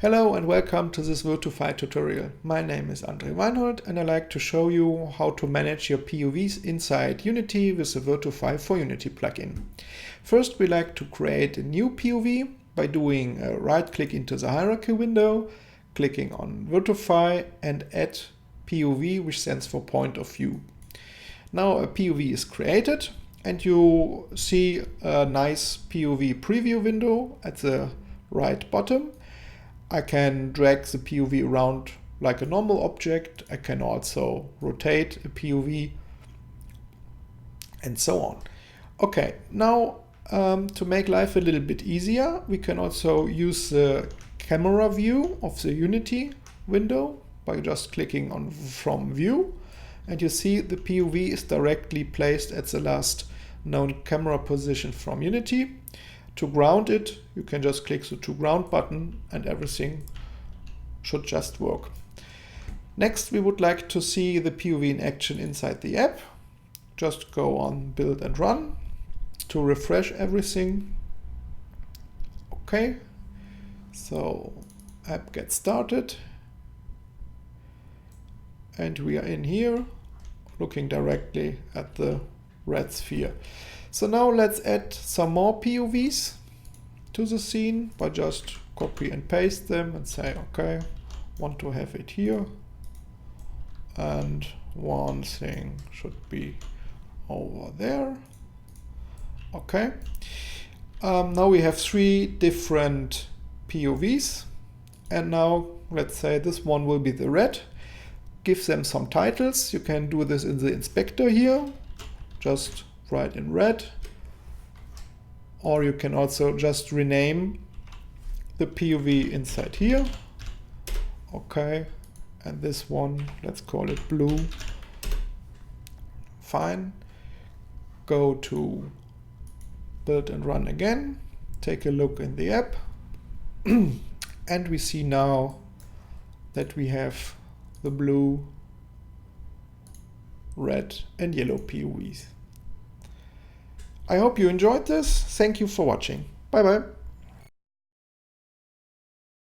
Hello and welcome to this Virtofy tutorial. My name is Andre Weinhold and I like to show you how to manage your POVs inside Unity with the Virtofy for Unity plugin. First, we like to create a new POV by doing a right click into the hierarchy window, clicking on Virtofy and add POV, which stands for point of view. Now a POV is created and you see a nice POV preview window at the right bottom. I can drag the POV around like a normal object. I can also rotate a POV and so on. Okay, now to make life a little bit easier, we can also use the camera view of the Unity window by just clicking on from view. And you see the POV is directly placed at the last known camera position from Unity. To ground it, you can just click the to ground button and everything should just work. Next, we would like to see the POV in action inside the app. Just go on build and run to refresh everything. Okay, so app gets started. And we are in here looking directly at the red sphere. So now let's add some more POVs to the scene by just copy and paste them and say, okay, want to have it here. And one thing should be over there. Okay. Now we have three different POVs. And now let's say this one will be the red. Give them some titles. You can do this in the inspector here. Just write in red, or you can also just rename the POV inside here. Okay, and this one, let's call it blue. Fine. Go to build and run again. Take a look in the app. And we see now that we have the blue, red and yellow POVs. I hope you enjoyed this. Thank you for watching. Bye bye.